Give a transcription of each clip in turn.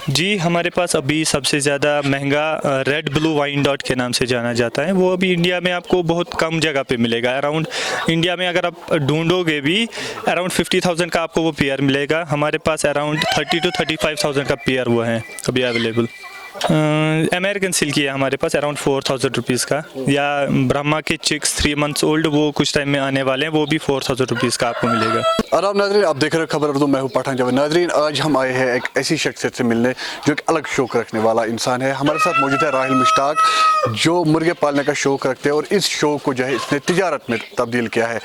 जी, हमारे पास अभी सबसे ज़्यादा महंगा रेड ब्लू वाइन डॉट के नाम से जाना जाता है। वो अभी इंडिया में आपको बहुत कम जगह पे मिलेगा। अराउंड इंडिया में अगर आप ढूंढोगे भी अराउंड 50,000 का आपको वो पेयर मिलेगा। हमारे पास अराउंड 30 to 35,000 का पेयर वो है अभी अवेलेबल। अमेरिकन सिल्क है हमारे पास अराउंड 4,000 रुपीज़ का, या ब्रह्मा के चिक्स 3 मंथ्स ओल्ड वो कुछ टाइम में आने वाले हैं, वो भी 4,000 रुपीज़ का आपको मिलेगा। आदाब नाज़रीन, आप देख रहे हो खबर उर्दू, मैं हूँ पठान जावेद। नाज़रीन, आज हम आए हैं एक ऐसी शख्सियत से मिलने जो एक अलग शौक रखने वाला इंसान है। हमारे साथ मौजूद है राहिल मुश्ताक, जो मुर्गे पालने का शौक रखते हैं और इस शौक को जो है इसने तिजारत में तब्दील किया है।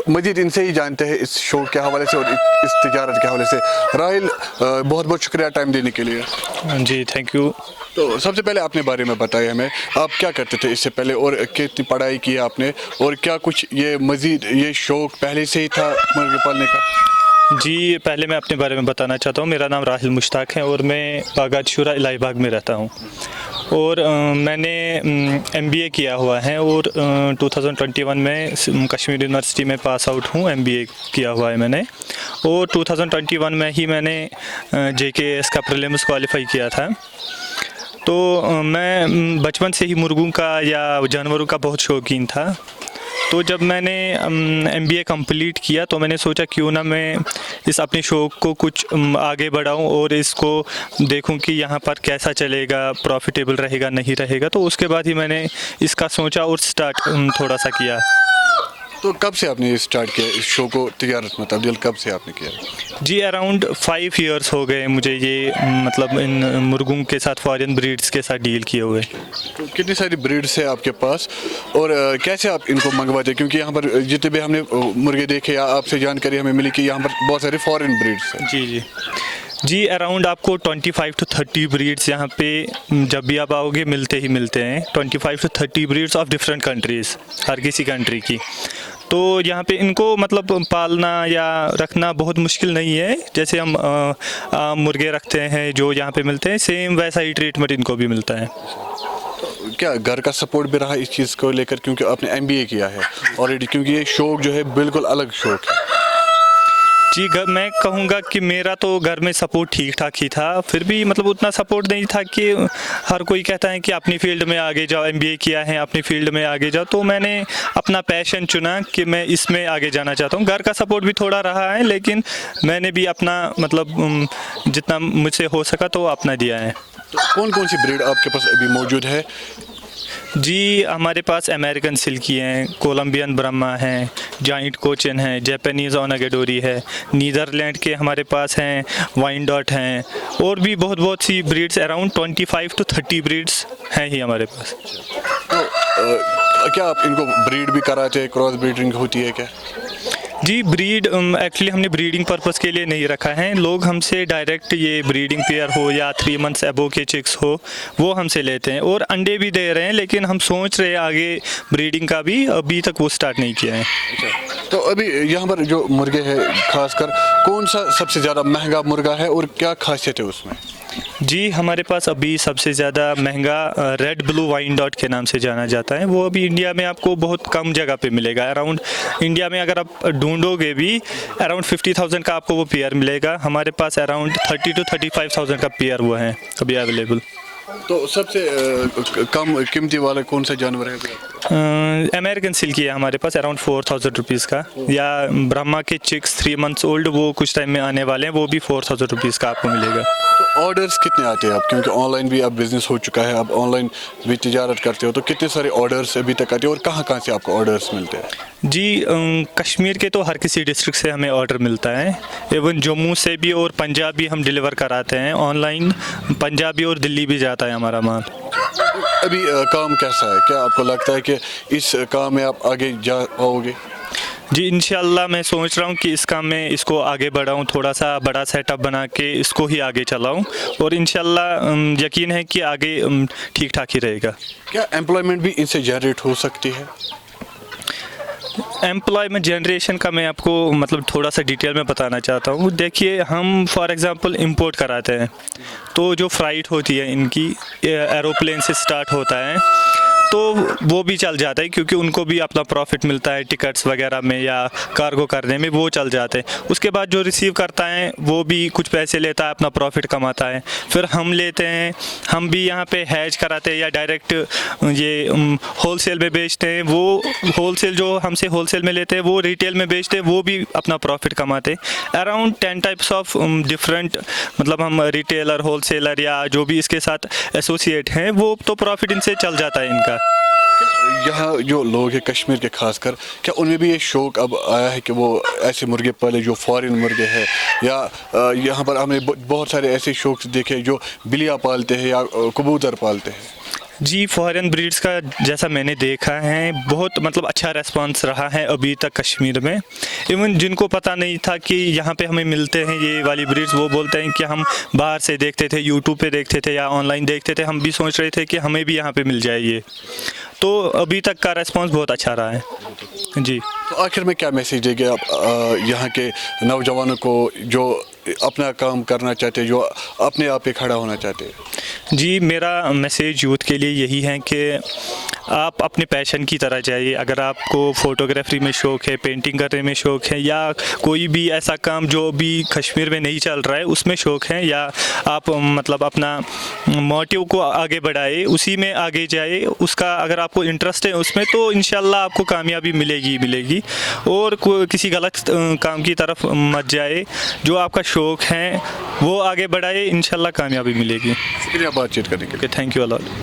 मजीद इनसे ही जानते हैं इस शौक के हवाले से और इस तिजारत के हवाले से। राहिल, बहुत बहुत शुक्रिया टाइम देने के लिए। जी, थैंक यू। तो सबसे पहले अपने बारे में बताइए हमें, आप क्या करते थे इससे पहले और कितनी पढ़ाई की आपने, और क्या कुछ ये मज़ीद ये शौक पहले से ही था मुर्गे पालने का? जी, पहले मैं अपने बारे में बताना चाहता हूँ। मेरा नाम राहिल मुश्ताक है और मैं बागात शुरा इलाहीबाग में रहता हूँ। और मैंने MBA किया हुआ है और 2021 में कश्मीर यूनिवर्सिटी में पास आउट हूँ। MBA किया हुआ है मैंने, और 2021 में ही मैंने JKS का प्रीलिम्स क्वालिफाई किया था। तो मैं बचपन से ही मुर्गों का या जानवरों का बहुत शौकीन था। तो जब मैंने MBA कंप्लीट किया तो मैंने सोचा क्यों ना मैं इस अपने शौक़ को कुछ आगे बढ़ाऊं और इसको देखूं कि यहाँ पर कैसा चलेगा, प्रॉफिटेबल रहेगा नहीं रहेगा। तो उसके बाद ही मैंने इसका सोचा और स्टार्ट थोड़ा सा किया। तो कब से आपने स्टार्ट किया इस शो को तिजारत में तब्दील, कब से आपने किया? जी, अराउंड 5 ईयर्स हो गए मुझे ये मतलब इन मुर्गों के साथ, फॉरेन ब्रीड्स के साथ डील किए हुए। तो कितनी सारी ब्रीड्स है आपके पास और कैसे आप इनको मंगवाते हैं? क्योंकि यहाँ पर जितने भी हमने मुर्गे देखे या आपसे जानकारी हमें मिली कि यहाँ पर बहुत सारे फॉरेन ब्रीड्स हैं। जी, अराउंड आपको 25 to 30 ब्रीड्स यहाँ पे जब भी आप आओगे मिलते ही मिलते हैं। 25 to 30 breeds of different countries, हर किसी कंट्री की। तो यहाँ पे इनको मतलब पालना या रखना बहुत मुश्किल नहीं है। जैसे हम मुर्गे रखते हैं जो यहाँ पे मिलते हैं, सेम वैसा ही ट्रीटमेंट इनको भी मिलता है। तो क्या घर का सपोर्ट भी रहा इस चीज़ को लेकर, क्योंकि आपने MBA किया है ऑलरेडी, क्योंकि ये शौक जो है बिल्कुल अलग शौक है? जी, मैं कहूँगा कि मेरा तो घर में सपोर्ट ठीक ठाक ही था। फिर भी मतलब उतना सपोर्ट नहीं था कि हर कोई कहता है कि अपनी फील्ड में आगे जाओ, MBA किया है अपनी फील्ड में आगे जाओ। तो मैंने अपना पैशन चुना कि मैं इसमें आगे जाना चाहता हूँ। घर का सपोर्ट भी थोड़ा रहा है, लेकिन मैंने भी अपना मतलब जितना मुझसे हो सका तो अपना दिया है। तो कौन कौन सी ब्रीड आपके पास अभी मौजूद है? जी, हमारे पास अमेरिकन सिल्की हैं, कोलंबियन ब्रह्मा हैं, जाइंट कोचिन है, जापानीज़ ओनागडोरी है, नीदरलैंड के हमारे पास हैं, वाइन डॉट हैं, और भी बहुत बहुत सी ब्रीड्स, अराउंड 25 to 30 ब्रीड्स हैं ही हमारे पास। तो क्या आप इनको ब्रीड भी कराते हैं, क्रॉस ब्रीडिंग होती है क्या? जी, ब्रीड एक्चुअली हमने ब्रीडिंग पर्पस के लिए नहीं रखा है। लोग हमसे डायरेक्ट ये ब्रीडिंग पेयर हो या 3 मंथ्स अबो के चिक्स हो वो हमसे लेते हैं, और अंडे भी दे रहे हैं, लेकिन हम सोच रहे हैं आगे ब्रीडिंग का भी, अभी तक वो स्टार्ट नहीं किया है। तो अभी यहाँ पर जो मुर्गे हैं, खासकर कौन सा सबसे ज़्यादा महंगा मुर्गा है और क्या खासियत है उसमें? जी, हमारे पास अभी सबसे ज़्यादा महंगा रेड ब्लू वाइन डॉट के नाम से जाना जाता है। वो अभी इंडिया में आपको बहुत कम जगह पे मिलेगा। अराउंड इंडिया में अगर आप ढूंढोगे भी अराउंड 50,000 का आपको वो पेयर मिलेगा। हमारे पास अराउंड 30 to 35,000 का पेयर वो है अभी अवेलेबल। तो सबसे कम कीमती वाला कौन सा जानवर है? अमेरिकन सिल्की है हमारे पास अराउंड 4,000 रुपीज़ का, या ब्रह्मा के चिक्स 3 मंथ्स ओल्ड वो कुछ टाइम में आने वाले हैं, वो भी 4,000 रुपीज़ का आपको मिलेगा। तो ऑर्डर्स कितने आते हैं आप, क्योंकि ऑनलाइन भी अब बिजनेस हो चुका है, अब ऑनलाइन भी तिजारत करते हो, तो कितने सारे ऑर्डर्स अभी तक आते हैं और कहाँ कहाँ से आपको ऑर्डर्स मिलते हैं? जी, कश्मीर के तो हर किसी डिस्ट्रिक्ट से हमें ऑर्डर मिलता है। इवन जम्मू से भी और पंजाब भी हम डिलीवर कराते हैं ऑनलाइन। पंजाबी और दिल्ली भी जाता है हमारा माल। अभी काम कैसा है? क्या आपको लगता है कि इस काम में आप आगे जा पाओगे? जी, इंशाल्लाह मैं सोच रहा हूँ कि इस काम में इसको आगे बढ़ाऊँ, थोड़ा सा बड़ा सेटअप बना के इसको ही आगे चलाऊँ, और इंशाल्लाह यकीन है कि आगे ठीक ठाक ही रहेगा। क्या एम्प्लॉयमेंट भी इनसे जनरेट हो सकती है? एम्प्लॉयमेंट जनरेशन का मैं आपको मतलब थोड़ा सा डिटेल में बताना चाहता हूँ। देखिए, हम फॉर एग्ज़ाम्पल इंपोर्ट कराते हैं, तो जो फ़्लाइट होती है इनकी एरोप्लेन से स्टार्ट होता है, तो वो भी चल जाता है, क्योंकि उनको भी अपना प्रॉफिट मिलता है टिकट्स वगैरह में या कार्गो करने में, वो चल जाते हैं। उसके बाद जो रिसीव करता है वो भी कुछ पैसे लेता है, अपना प्रॉफिट कमाता है। फिर हम लेते हैं, हम भी यहाँ पे हैज कराते हैं या डायरेक्ट ये होलसेल में बेचते हैं। वो होलसेल जो हमसे होलसेल में लेते हैं वो रिटेल में बेचते हैं, वो भी अपना प्रॉफिट कमाते हैं। अराउंड 10 टाइप्स ऑफ डिफरेंट, मतलब हम रिटेलर, होलसेलर या जो भी इसके साथ एसोसिएट हैं, वो तो प्रॉफिट इनसे चल जाता है इनका। यहाँ जो लोग हैं कश्मीर के खासकर, क्या उनमें भी ये शौक अब आया है कि वो ऐसे मुर्गे पाले जो फॉरेन मुर्गे हैं, या यहाँ पर हमने बहुत सारे ऐसे शौक देखे जो बिल्लियाँ पालते हैं या कबूतर पालते हैं? जी, फॉरेन ब्रीड्स का जैसा मैंने देखा है, बहुत मतलब अच्छा रेस्पॉन्स रहा है अभी तक कश्मीर में। इवन जिनको पता नहीं था कि यहाँ पे हमें मिलते हैं ये वाली ब्रीड्स, वो बोलते हैं कि हम बाहर से देखते थे, यूट्यूब पे देखते थे या ऑनलाइन देखते थे, हम भी सोच रहे थे कि हमें भी यहाँ पे मिल जाए ये। तो अभी तक का रेस्पॉन्स बहुत अच्छा रहा है जी। तो आखिर में क्या मैसेज देंगे आप यहाँ के नौजवानों को जो अपना काम करना चाहते हैं, जो अपने आप पे खड़ा होना चाहते हैं? जी, मेरा मैसेज यूथ के लिए यही है कि आप अपने पैशन की तरह जाइए। अगर आपको फ़ोटोग्राफी में शौक़ है, पेंटिंग करने में शौक़ है, या कोई भी ऐसा काम जो भी कश्मीर में नहीं चल रहा है उसमें शौक़ है, या आप मतलब अपना मोटिव को आगे बढ़ाए, उसी में आगे जाए, उसका अगर आपको इंटरेस्ट है उसमें, तो इंशाल्लाह आपको कामयाबी मिलेगी मिलेगी। और किसी गलत काम की तरफ मत जाए, जो आपका शौक़ है वो आगे बढ़ाए, इंशाल्लाह कामयाबी मिलेगी। शुक्रिया बातचीत करने के लिए। Thank you Allah.